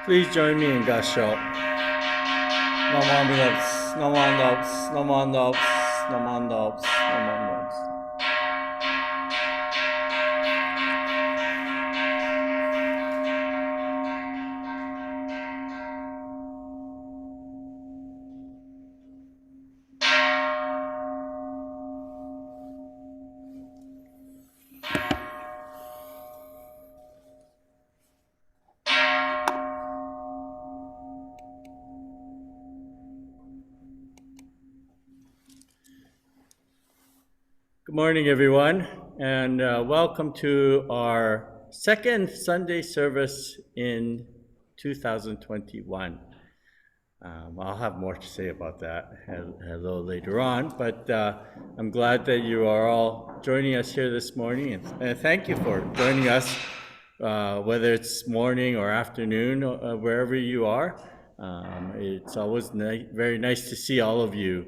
Please join me in Gasho. Namandobs, namandobs, namandobs, namandobs, namandobs. Good morning, everyone, and welcome to our second Sunday service in 2021. I'll have more to say about that a little later on, but I'm glad that you are all joining us here this morning, and thank you for joining us, whether it's morning or afternoon, wherever you are. It's always very nice to see all of you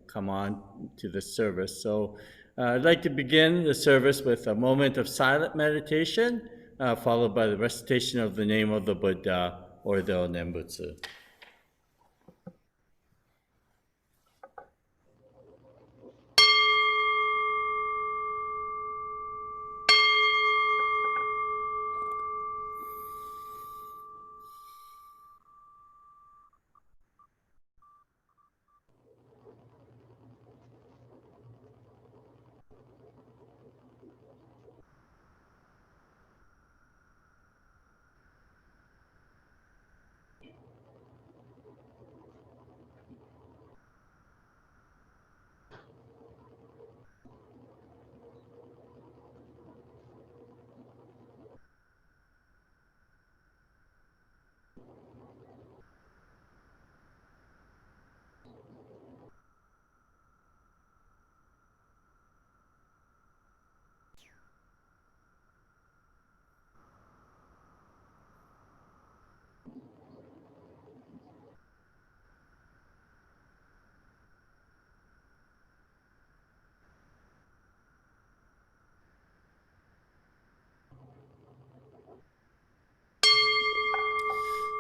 come on to this service. So I'd like to begin the service with a moment of silent meditation, followed by the recitation of the name of the Buddha or the Nembutsu.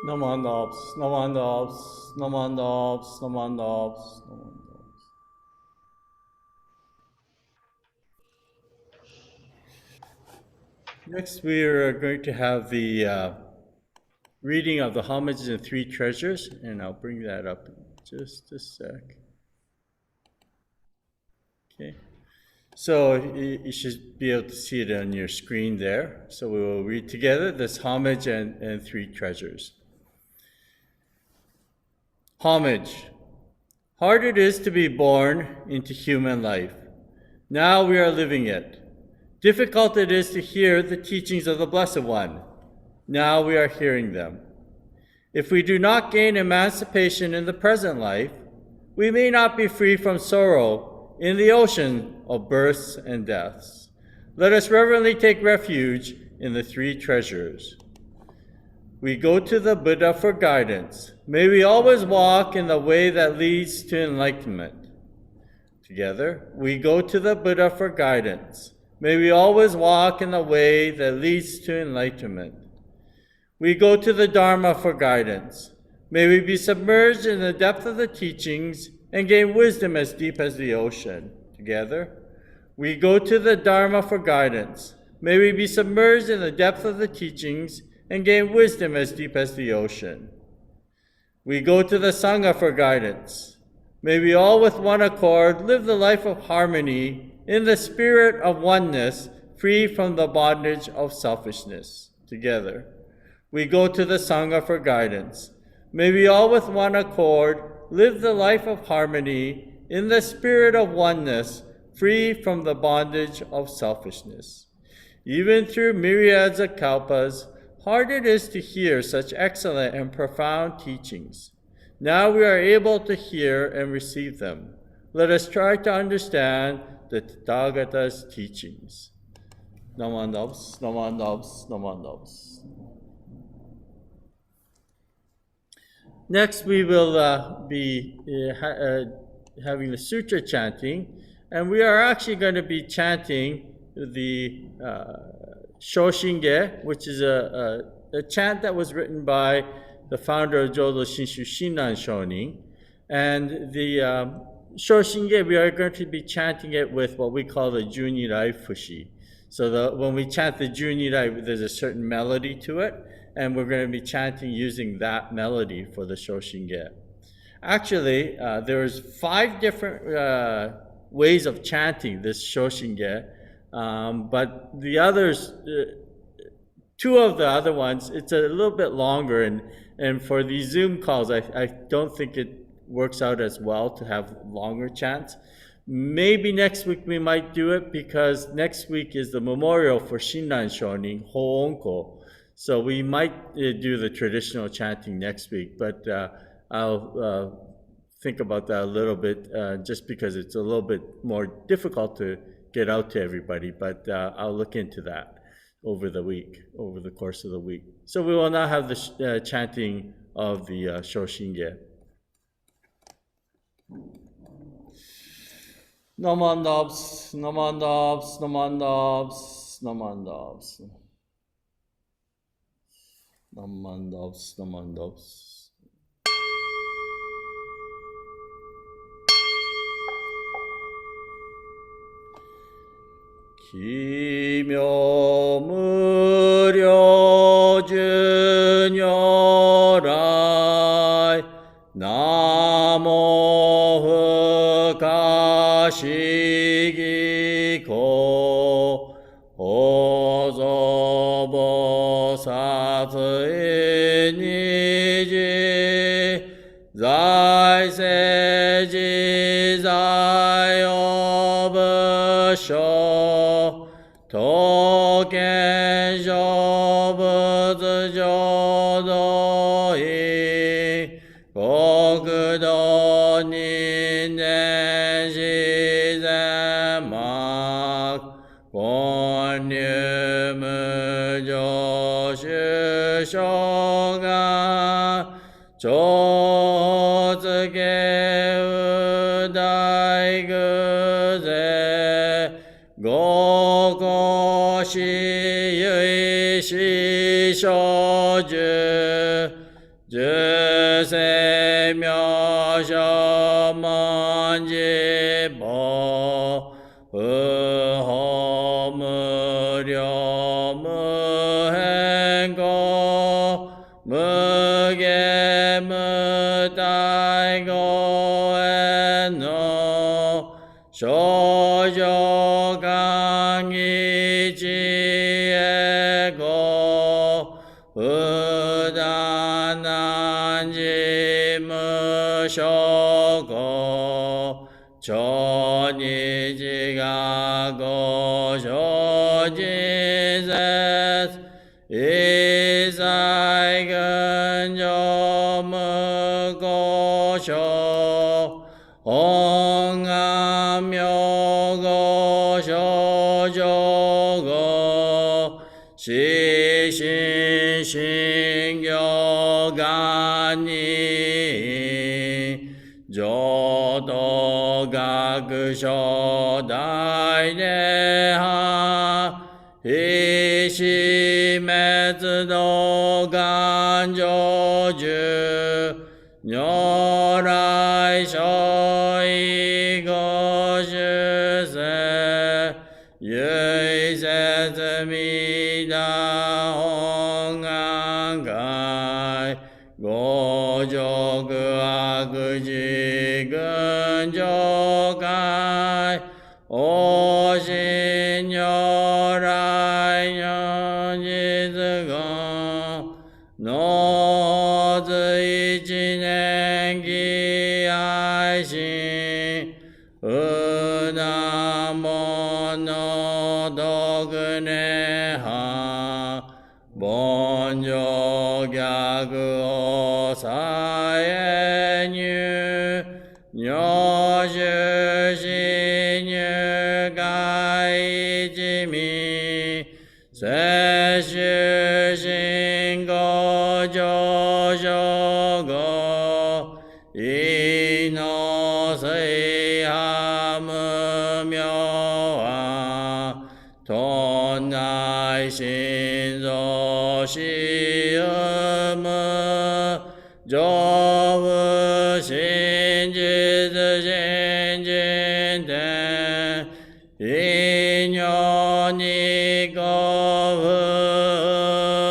Namandobs, namandobs, namandobs, namandobs, namandobs. Next, we are going to have the reading of the homages and three treasures, and I'll bring that up in just a sec. Okay. So you should be able to see it on your screen there. So we will read together this homage and three treasures. Homage. Hard it is to be born into human life. Now we are living it. Difficult it is to hear the teachings of the Blessed One. Now we are hearing them. If we do not gain emancipation in the present life, we may not be free from sorrow in the ocean of births and deaths. Let us reverently take refuge in the three treasures. We go to the Buddha for guidance. May we always walk in the way that leads to enlightenment. Together, we go to the Buddha for guidance. May we always walk in the way that leads to enlightenment. We go to the Dharma for guidance. May we be submerged in the depth of the teachings and gain wisdom as deep as the ocean. Together, we go to the Dharma for guidance. May we be submerged in the depth of the teachings and gain wisdom as deep as the ocean. We go to the Sangha for guidance. May we all with one accord live the life of harmony in the spirit of oneness, free from the bondage of selfishness. Together, we go to the Sangha for guidance. May we all with one accord live the life of harmony in the spirit of oneness, free from the bondage of selfishness. Even through myriads of kalpas, hard it is to hear such excellent and profound teachings. Now we are able to hear and receive them. Let us try to understand the Tathagata's teachings. Namandobs, namandobs, namandobs. Next, we will be having the sutra chanting, and we are actually going to be chanting the Shoshinge, which is a a chant that was written by the founder of Jodo Shinshu Shinran Shonin. And the Shoshinge, we are going to be chanting it with what we call the Junirai Fushi. So when we chant the Junirai, there's a certain melody to it, and we're going to be chanting using that melody for the Shoshinge. Actually, there's 5 different ways of chanting this Shoshinge, but the others, 2 of the other ones, it's a little bit longer, and for these Zoom calls, I don't think it works out as well to have longer chants. Maybe next week we might do it, because next week is the memorial for Shinran Shonin, Hoonko. So we might do the traditional chanting next week, but I'll think about that a little bit, just because it's a little bit more difficult to get out to everybody, but I'll look into that over the course of the week. So we will now have the chanting of the Shoshinge. Namandabs, namandabs, namandabs, namandabs. Namandabs, namandabs. Kimyo muryo junyorai namo fukashigi ko ozo bosatsu niji zai seiji zai obusho token shobutsu jodoi kokudo ninden shizen mak konyu mujo shushogan chotsuke udai guze gokoshi yui shi shoju juse myosho manji bo uho muryo muhenko muge mutai go eno shoujo kangichi ego udananji mushoko choniji ga go shojizes isai genjo mukosho ongam yogo shojogo shishin shingyo gani jodo gakusho daineha hishimetsudo ganjoju nyorai shoi goshuse yui setsumida hongangai gojoku akuji gunjokai oshin nyorai nyonjitsugon nozu ichinengi aishin unamono dokuneha bonjo gyaku osaenyu nyoshu shinyu gaijimi seshu shingo joshogo ino seihamu myowa tonai shinzo shi 信心天因缘にごふ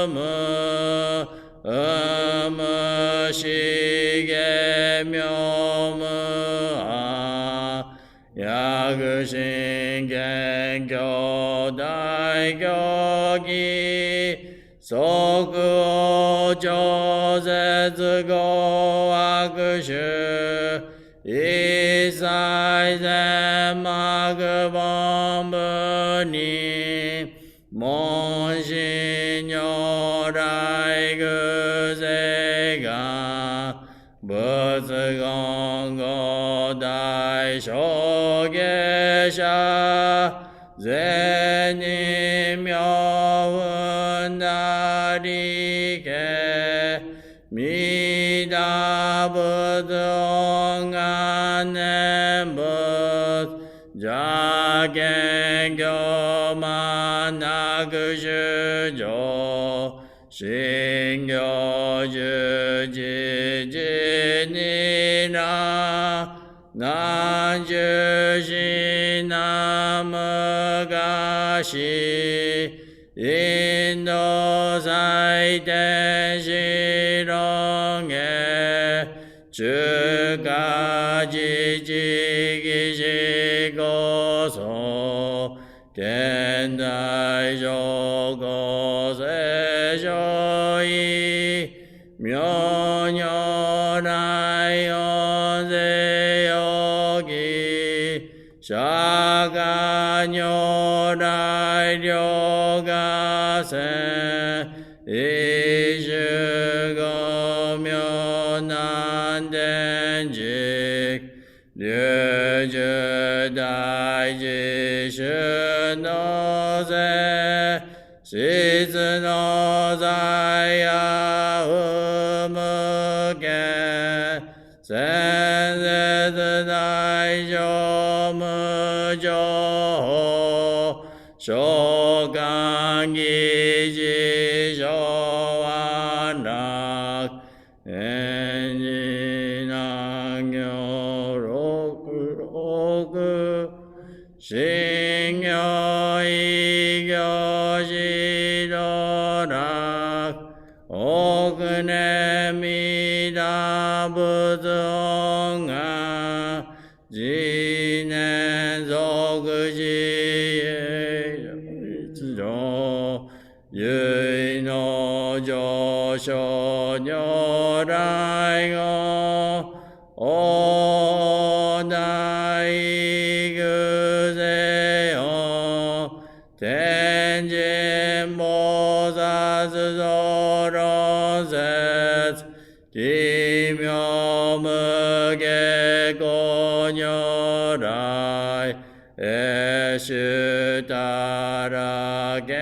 むむしげみょむあ薬神玄教大教義即応超絶合悪種一切全幕本部に問心如来偶世が仏言語大小下者善人妙運なりけ弥陀仏音願念仏邪見行満なく主上信行十事事にな南十四南無がしインド最天使論へ中華自治義士こそ現代上皇聖書意妙如来音声ヨギ釈迦如来両がせ一種五妙難伝実龍樹大自主のせ質の在やうむけ先節大乗無常召喚義事小安楽縁起難行六六信行異行指導楽億年弥陀仏音願次年即自へ一条唯の上昇如来語大大偶世音天神菩薩増論説奇妙無下公如来永主たら見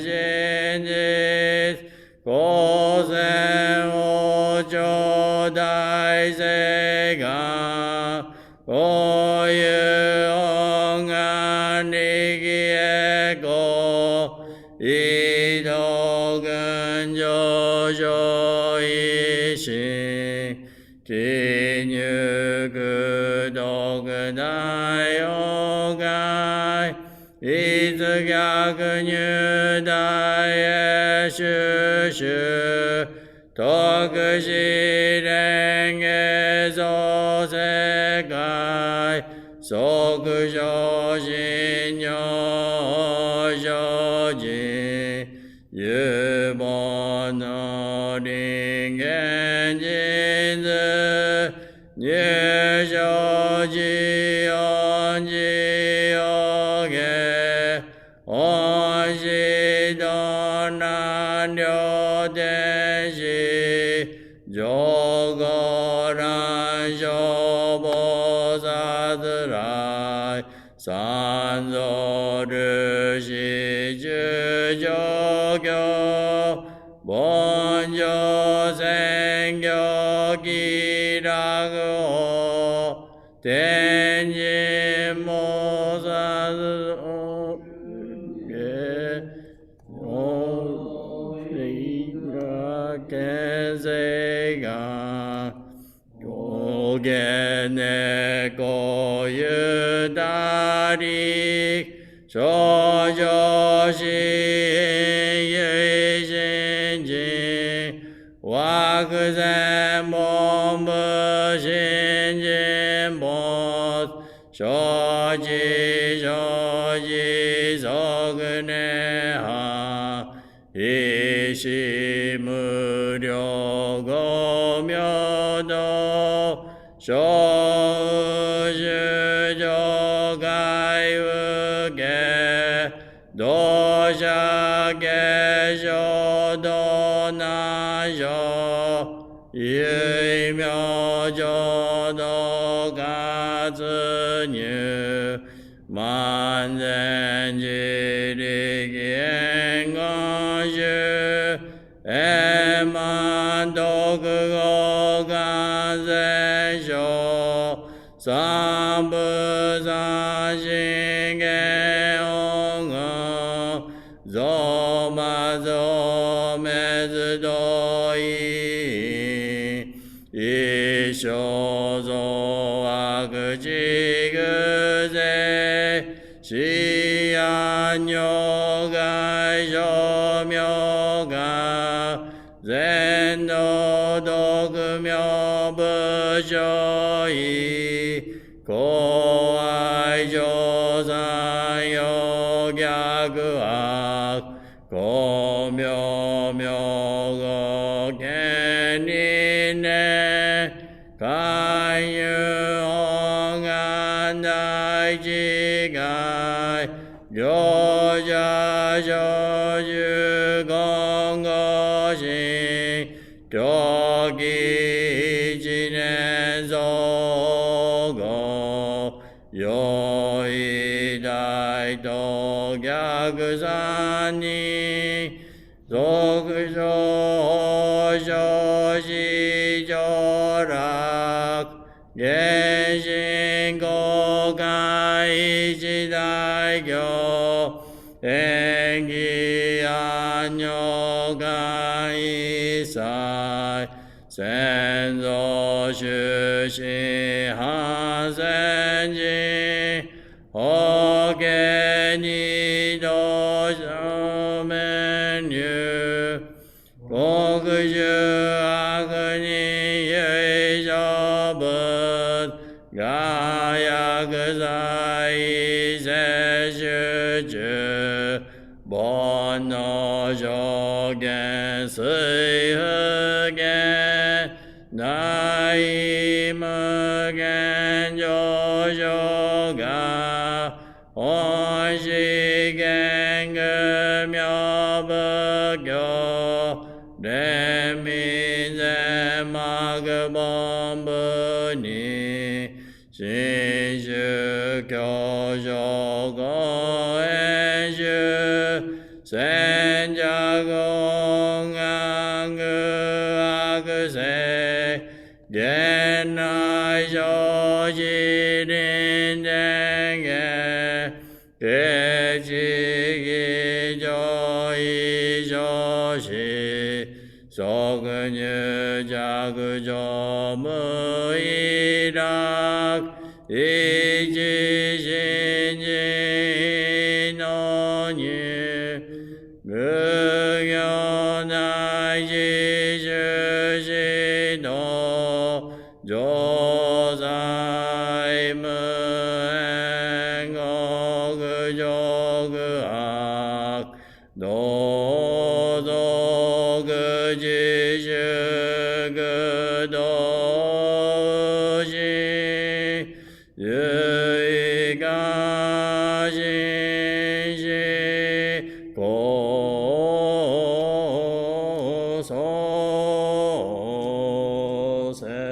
真実公然王朝大誓願こういう音願力へこ異道群上昇一心記入苦毒大妖怪いつ逆入大へ収集特使蓮華創世界即上心如生人有望の人間人図入生寺音寺を下音子ど南両天使上皇乱消菩薩来三蔵ルシ十上教凡上宣教気楽王天神菩薩を見世が上げねこゆだり少女しゆいしんじ惑前本部信心没生じ生じ即ねは意志無量五明道小宇宙上界受け同者下生道難所唯明浄土活入万全自力縁願主円満徳語完全書三部三神言音願増魔増滅道意一生増悪地偶税死安如外生明願全道独明部所意公愛上三有逆悪公明明語権利ね勧誘本願大智界両者小樹言語心長期一年総合用意大と逆三人即上昇子上楽原神公開一大教縁起安如願一切先祖出身反戦人法華二道正面流国主悪人唯所仏我薬剤摂取中煩悩上限水不限内無限上昇が本師言具妙仏教連民全幕本部に新宗教上公演宗先着音楽悪性現内生じ臨伝言決起上位上司即入着上無意楽一心人の入無行内自主指導上在無縁国上悪同族自主具同心唯我心しこそせ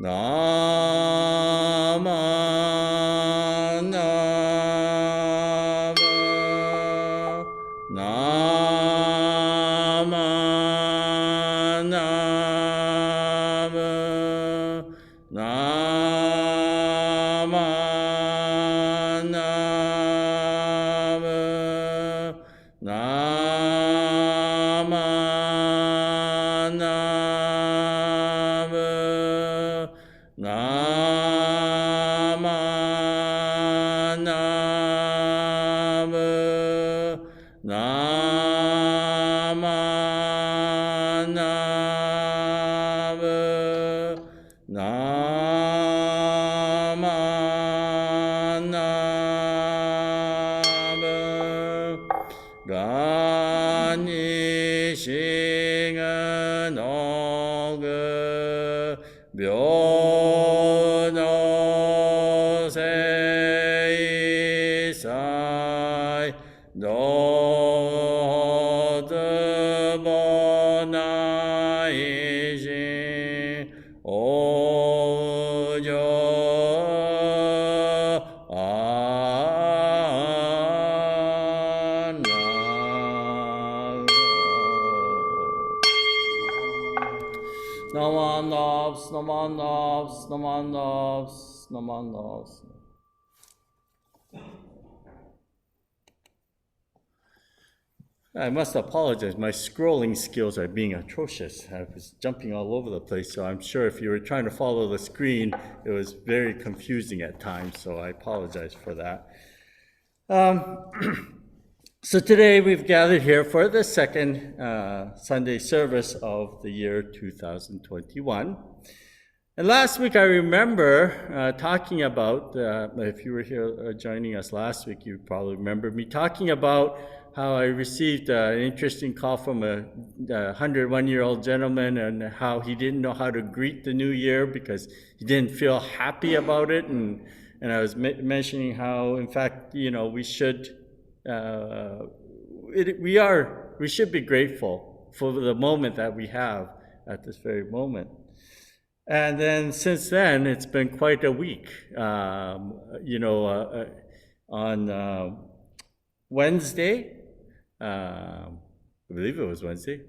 なまなまなまなまなまなまなまなま Nama Nama Nama Nama Nama Nama Gani Shingen Oge Byono Sei Sai Do De Bona Ijin Ojo Namanavs, Namanavs, Namanavs, Namanavs. I must apologize. My scrolling skills are being atrocious. I was jumping all over the place, so I'm sure if you were trying to follow the screen, it was very confusing at times, so I apologize for that. So today we've gathered here for the second Sunday service of the year 2021. And last week I remember talking about, if you were here joining us last week, you probably remember me talking about how I received an interesting call from a 101-year-old gentleman and how he didn't know how to greet the new year because he didn't feel happy about it. And I was mentioning how, in fact, we should we should be grateful for the moment that we have at this very moment. And then since then, it's been quite a week. On Wednesday, I believe it was Wednesday.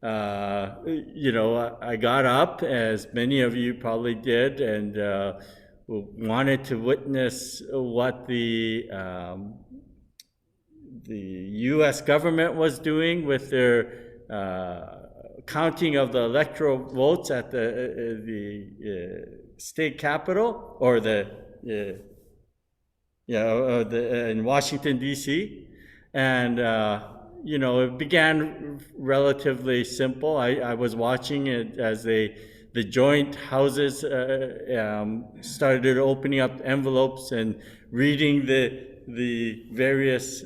I got up, as many of you probably did, and wanted to witness what the U.S. government was doing with their counting of the electoral votes at the state capitol, or in Washington, D.C. And it began relatively simple. I was watching it as the joint houses started opening up envelopes and reading the various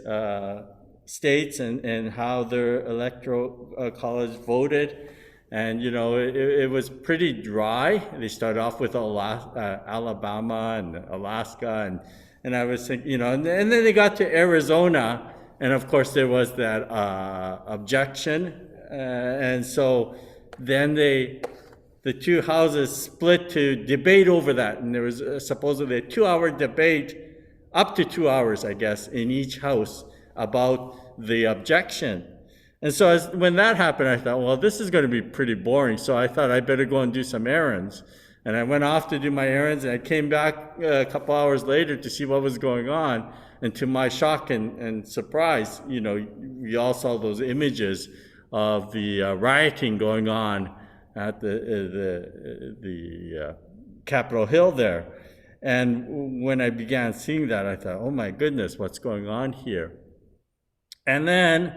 states and how their electoral college voted. And, it was pretty dry. They started off with Alabama and Alaska. And I was thinking, and then they got to Arizona. And of course, there was that objection. And so then the two houses split to debate over that. And there was supposedly a 2-hour debate, up to 2 hours, I guess, in each house about the objection. And so when that happened, I thought, well, this is going to be pretty boring. So I thought I better go and do some errands. And I went off to do my errands, and I came back a couple hours later to see what was going on. And to my shock and surprise, we all saw those images of the rioting going on at the Capitol Hill there. And when I began seeing that, I thought, oh my goodness, what's going on here? And then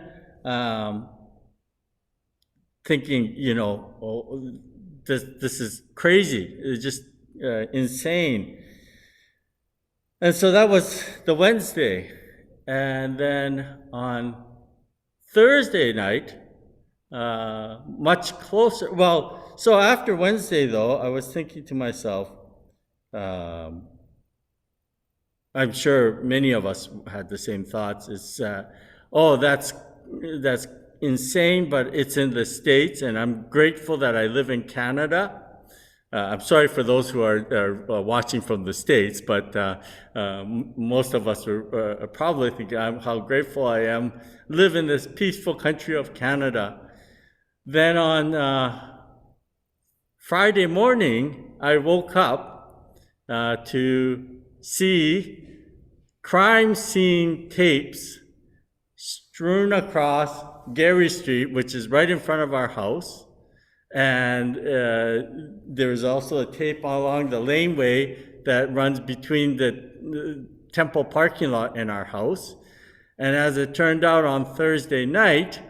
thinking, this is crazy. It's just insane. And so that was the Wednesday. And then on Thursday night, much closer. Well, so after Wednesday, though, I was thinking to myself, I'm sure many of us had the same thoughts. It's, that's insane, but it's in the States, and I'm grateful that I live in Canada. I'm sorry for those who are watching from the States, but most of us are probably thinking how grateful I am live in this peaceful country of Canada. Then on Friday morning, I woke up to see crime scene tapes strewn across Gary Street, which is right in front of our house. And there's also a tape along the laneway that runs between the temple parking lot and our house. And as it turned out, on Thursday night,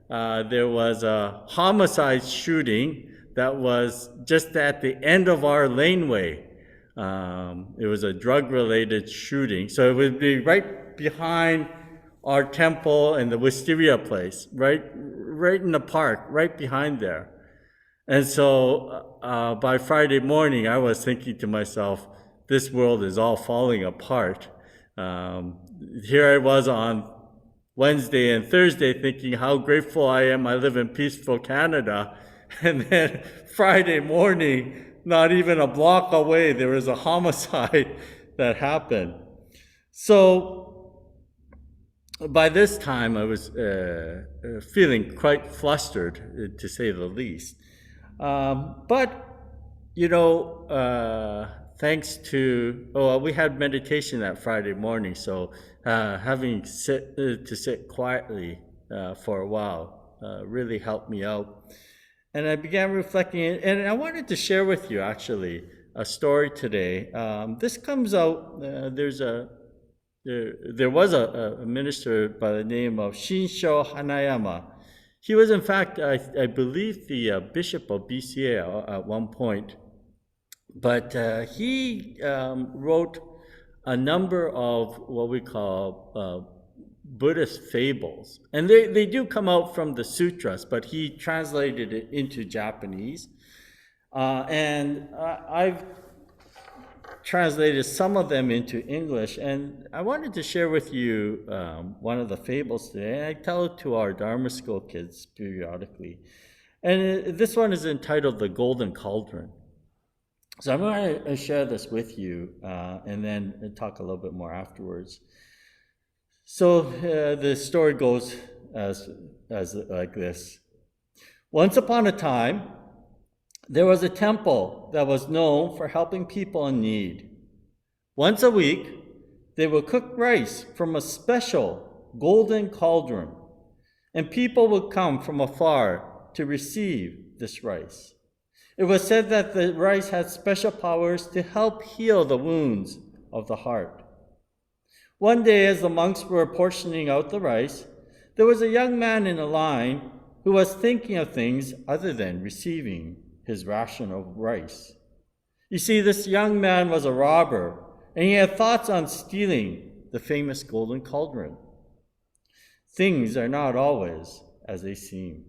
there was a homicide shooting that was just at the end of our laneway. It was a drug-related shooting. So it would be right behind our temple and the wisteria place, right in the park, right behind there. And so by Friday morning, I was thinking to myself, this world is all falling apart. Here I was on Wednesday and Thursday thinking how grateful I am I live in peaceful Canada. And then Friday morning, not even a block away, there was a homicide that happened. So by this time, I was feeling quite flustered, to say the least. But, thanks to, we had meditation that Friday morning, so having to sit quietly for a while really helped me out. And I began reflecting, and I wanted to share with you, actually, a story today. This comes out, there was a minister by the name of Shinsho Hanayama. He was, in fact, I believe, the bishop of BCA at one point. But he wrote a number of what we call Buddhist fables. And they do come out from the sutras, but he translated it into Japanese. And I've translated some of them into English. And I wanted to share with you one of the fables today. And I tell it to our Dharma school kids periodically. And this one is entitled The Golden Cauldron. So I'm going to share this with you and then talk a little bit more afterwards. So the story goes as like this. Once upon a time, there was a temple that was known for helping people in need. Once a week, they would cook rice from a special golden cauldron, and people would come from afar to receive this rice. It was said that the rice had special powers to help heal the wounds of the heart. One day, as the monks were portioning out the rice, there was a young man in a line who was thinking of things other than receiving his ration of rice. You see, this young man was a robber, and he had thoughts on stealing the famous golden cauldron. Things are not always as they seem.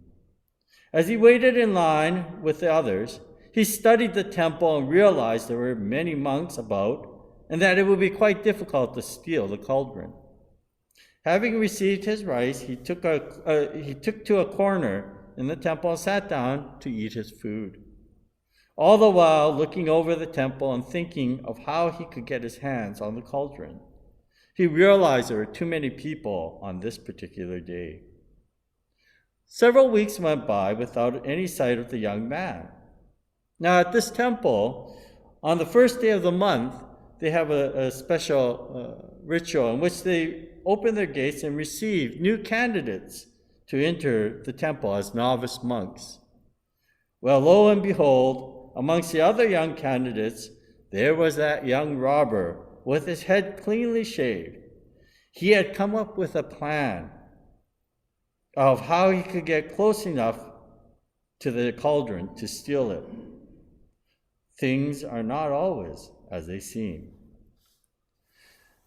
As he waited in line with the others, he studied the temple and realized there were many monks about and that it would be quite difficult to steal the cauldron. Having received his rice, he took to a corner in the temple and sat down to eat his food. All the while looking over the temple and thinking of how he could get his hands on the cauldron. He realized there were too many people on this particular day. Several weeks went by without any sight of the young man. Now at this temple, on the first day of the month, they have a special ritual in which they open their gates and receive new candidates to enter the temple as novice monks. Well, lo and behold, amongst the other young candidates, there was that young robber with his head cleanly shaved. He had come up with a plan of how he could get close enough to the cauldron to steal it. Things are not always as they seem.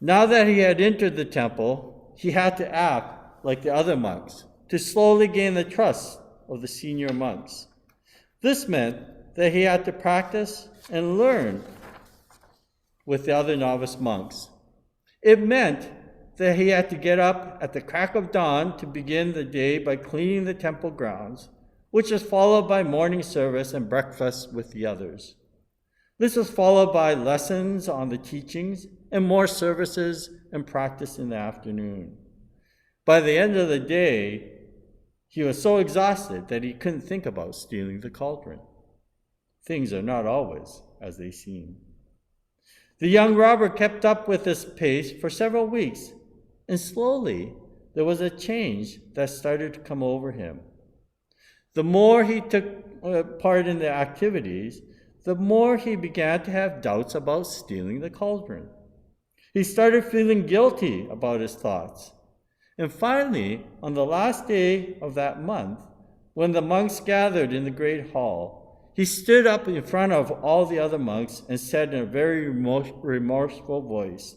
Now that he had entered the temple, he had to act like the other monks to slowly gain the trust of the senior monks. This meant that he had to practice and learn with the other novice monks. It meant that he had to get up at the crack of dawn to begin the day by cleaning the temple grounds, which was followed by morning service and breakfast with the others. This was followed by lessons on the teachings and more services and practice in the afternoon. By the end of the day, he was so exhausted that he couldn't think about stealing the cauldron. Things are not always as they seem. The young robber kept up with this pace for several weeks, and slowly there was a change that started to come over him. The more he took part in the activities, the more he began to have doubts about stealing the cauldron. He started feeling guilty about his thoughts. And finally, on the last day of that month, when the monks gathered in the great hall, he stood up in front of all the other monks and said in a very remorseful voice,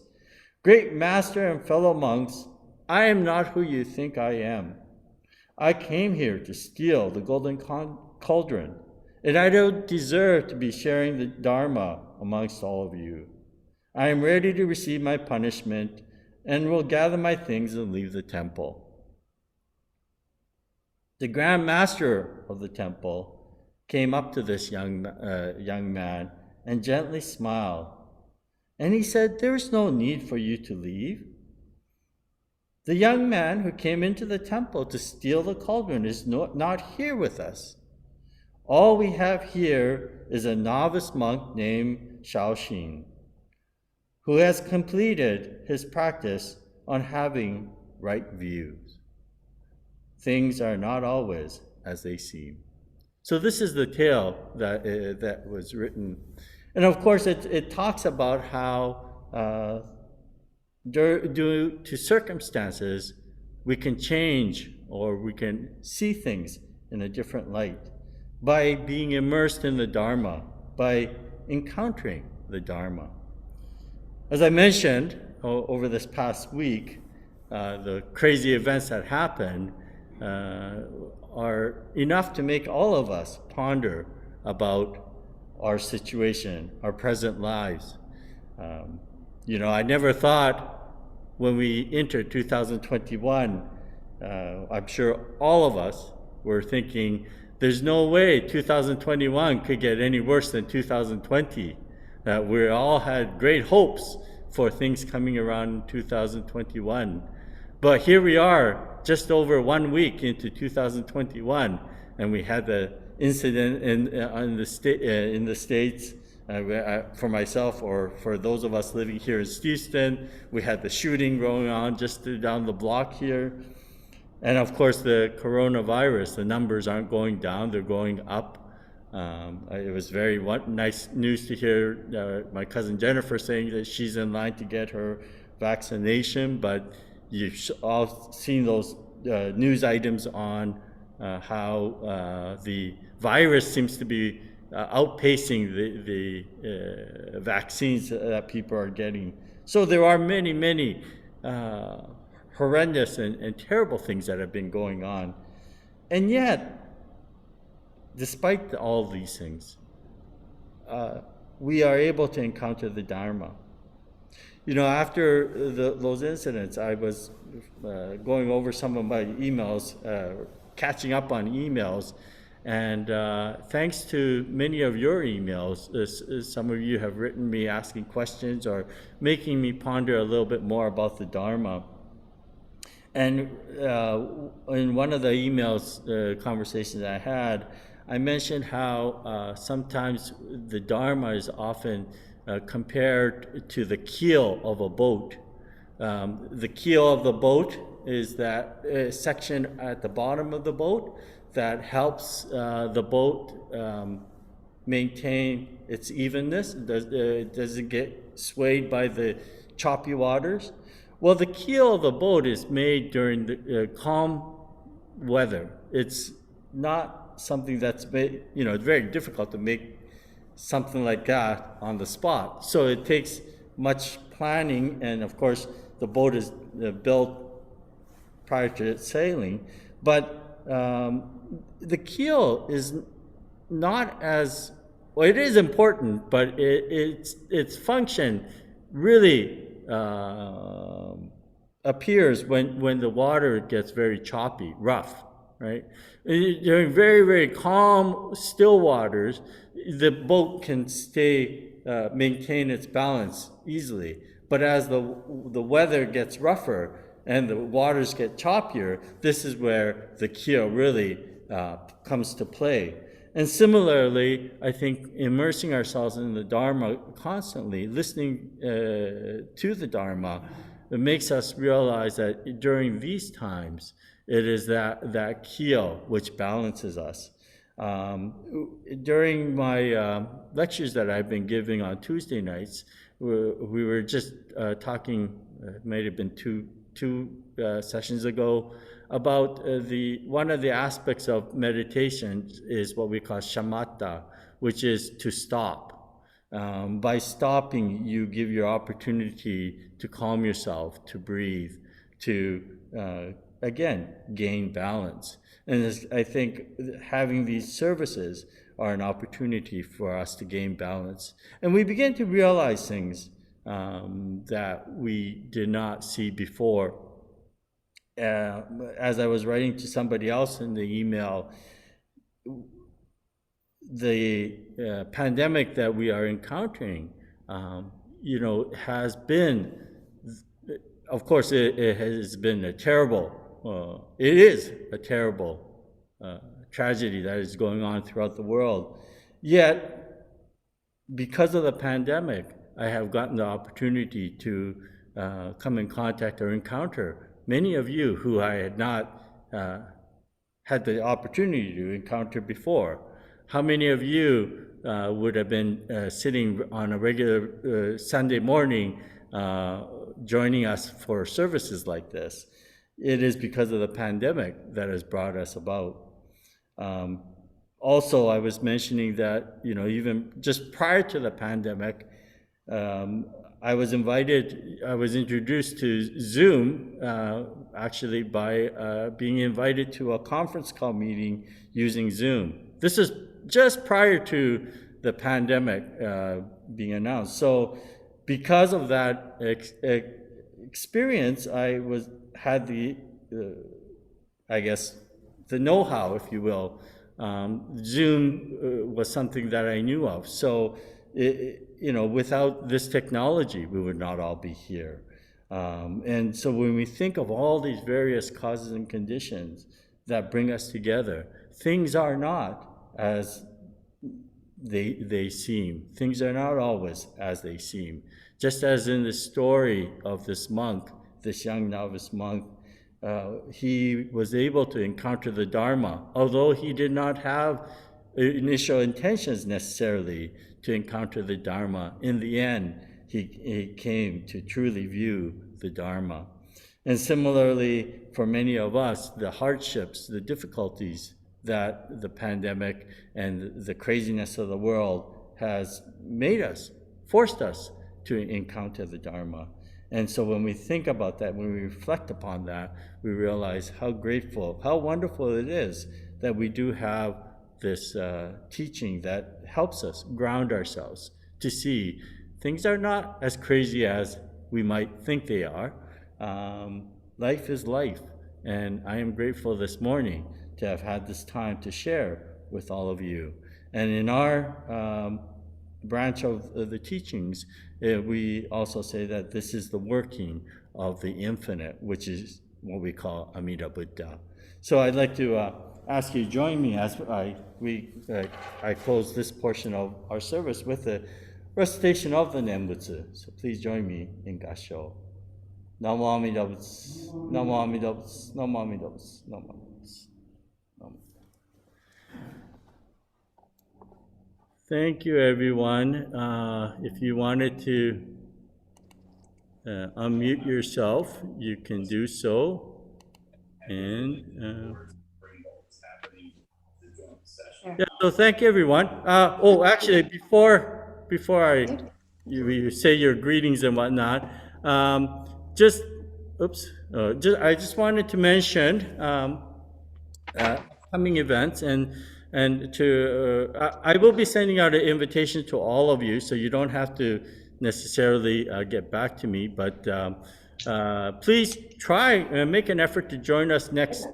"Great master and fellow monks, I am not who you think I am. I came here to steal the golden cauldron, and I don't deserve to be sharing the Dharma amongst all of you. I am ready to receive my punishment and will gather my things and leave the temple." The Grand Master of the temple came up to this young man and gently smiled. And he said, "There is no need for you to leave. The young man who came into the temple to steal the cauldron is not here with us. All we have here is a novice monk named Shaoxin, who has completed his practice on having right views. Things are not always as they seem." So this is the tale that was written. And of course, it talks about how due to circumstances, we can change or we can see things in a different light by being immersed in the Dharma, by encountering the Dharma. As I mentioned over this past week, the crazy events that happened are enough to make all of us ponder about our situation, our present lives. I never thought when we entered 2021, I'm sure all of us were thinking, there's no way 2021 could get any worse than 2020. We all had great hopes for things coming around in 2021. But here we are, just over 1 week into 2021, and we had the incident in the States. For myself, or for those of us living here in Houston, we had the shooting going on just down the block here. And of course, the coronavirus, the numbers aren't going down, they're going up. It was very nice news to hear my cousin Jennifer saying that she's in line to get her vaccination, but you've all seen those news items on how the virus seems to be outpacing the vaccines that people are getting. So there are many horrendous and terrible things that have been going on. And yet, despite all these things, we are able to encounter the Dharma. After those incidents, I was going over some of my emails, catching up on emails, and thanks to many of your emails, some of you have written me asking questions or making me ponder a little bit more about the Dharma. And in one of the emails, conversations I had, I mentioned how sometimes the Dharma is often compared to the keel of a boat. The keel of the boat is that section at the bottom of the boat that helps the boat maintain its evenness. It doesn't get swayed by the choppy waters. Well, the keel of the boat is made during the calm weather. It's not something that's made, it's very difficult to make something like that on the spot. So it takes much planning, and of course, the boat is built prior to its sailing. But the keel is not as, well, it is important, but its function really appears when the water gets very choppy, rough, right? During very, very calm, still waters, the boat can maintain its balance easily. But as the weather gets rougher and the waters get choppier, this is where the keel really comes to play. And similarly, I think immersing ourselves in the Dharma constantly, listening to the Dharma, it makes us realize that during these times, It is that kyo which balances us. During my lectures that I've been giving on Tuesday nights, we were just talking, it might have been two sessions ago, about one of the aspects of meditation is what we call shamatha, which is to stop. By stopping, you give your opportunity to calm yourself, to breathe, to again gain balance. And I think having these services are an opportunity for us to gain balance. And we begin to realize things that we did not see before. As I was writing to somebody else in the email, the pandemic that we are encountering, has been, of course, it has been a terrible, it is a terrible tragedy that is going on throughout the world. Yet, because of the pandemic, I have gotten the opportunity to come in contact or encounter many of you who I had not had the opportunity to encounter before. How many of you would have been sitting on a regular Sunday morning joining us for services like this? It is because of the pandemic that has brought us about. Also, I was mentioning that, even just prior to the pandemic, I was introduced to Zoom, actually by being invited to a conference call meeting using Zoom. This is just prior to the pandemic being announced. So because of that experience, I had the know-how, if you will. Zoom was something that I knew of. So, without this technology, we would not all be here. And so when we think of all these various causes and conditions that bring us together, things are not as they seem. Things are not always as they seem. Just as in the story of this monk, this young novice monk, he was able to encounter the Dharma, although he did not have initial intentions necessarily to encounter the Dharma. In the end, he came to truly view the Dharma. And similarly, for many of us, the hardships, the difficulties that the pandemic and the craziness of the world has forced us to encounter the Dharma. And so when we think about that, when we reflect upon that, we realize how grateful, how wonderful it is that we do have this teaching that helps us ground ourselves to see things are not as crazy as we might think they are. Life is life. And I am grateful this morning to have had this time to share with all of you. And in our branch of the teachings, we also say that this is the working of the infinite, which is what we call Amida Buddha. So I'd like to ask you to join me as I close this portion of our service with the recitation of the Nembutsu. So please join me in Gassho. Namo Amida Butsu, Namo Amida Butsu, Namo Amida Butsu, Namo Amida Butsu. Thank you, everyone. If you wanted to unmute yourself, you can do so. And so thank you, everyone. Actually, before you say your greetings and whatnot, I just wanted to mention coming events and I will be sending out an invitation to all of you, so you don't have to necessarily get back to me, but please try and make an effort to join us next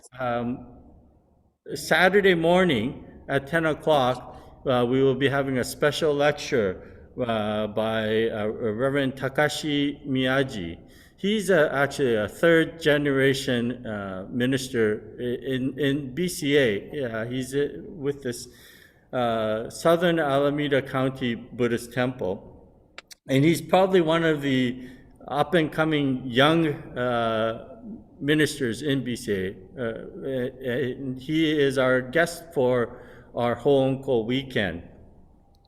Saturday morning at 10 o'clock. We will be having a special lecture by Reverend Takashi Miyaji. He's actually a third generation minister in BCA. He's with this Southern Alameda County Buddhist Temple. And he's probably one of the up and coming young ministers in BCA. He is our guest for our Ho'onko weekend.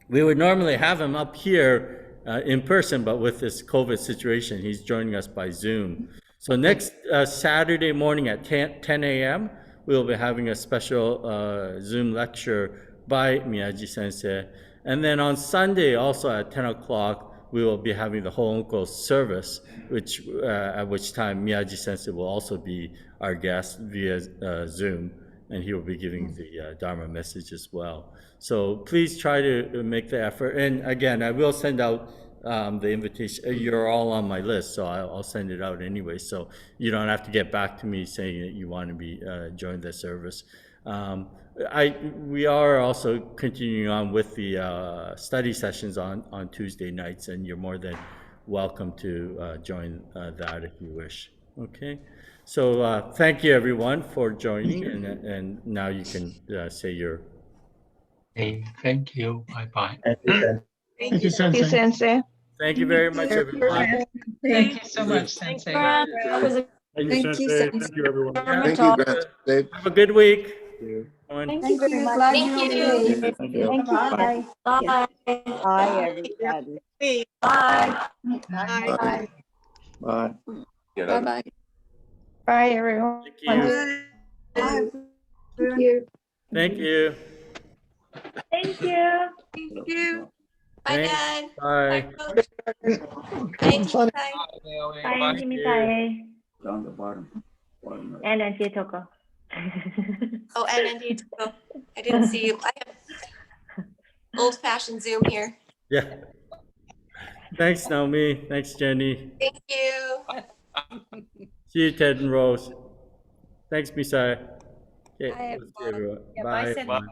We would normally have him up here in person, but with this COVID situation, he's joining us by Zoom. So next Saturday morning at 10 a.m., we'll be having a special Zoom lecture by Miyaji Sensei. And then on Sunday, also at 10 o'clock, we will be having the Ho'onko service, at which time Miyaji Sensei will also be our guest via Zoom, and he will be giving the Dharma message as well. So please try to make the effort. And again, I will send out the invitation. You're all on my list, so I'll send it out anyway. So you don't have to get back to me saying that you want to be join the service. We are also continuing on with the study sessions on Tuesday nights, and you're more than welcome to join that if you wish. Okay, so thank you everyone for joining, and now you can say your. Hey, thank you. Bye bye. Thank you, Sensei. Thank you very much, everyone. Thank you so much, Sensei. That was a Thank you, Sensei. Thank you, everyone. Thank you, Grant. Have a good week. Thank you very much. Thank you. Thank you. Thank you. Bye. Bye. Bye, everybody. Bye. Bye. Bye. Bye-bye. Bye, everyone. Thank you. Thank you. Thank you. Thank you. Thank you. Bye, Thanks. Dad. Bye. Coach. Bye, Bye. Bye, Jimmy Tae. Down the bottom. And then Toko. Oh, and indeed. Oh, I didn't see you. I have old-fashioned Zoom here. Yeah. Thanks, Naomi. Thanks, Jenny. Thank you. See you, Ted and Rose. Thanks, Misai. Okay, Bye, let's see everyone. Yeah, Bye. bye, Cindy.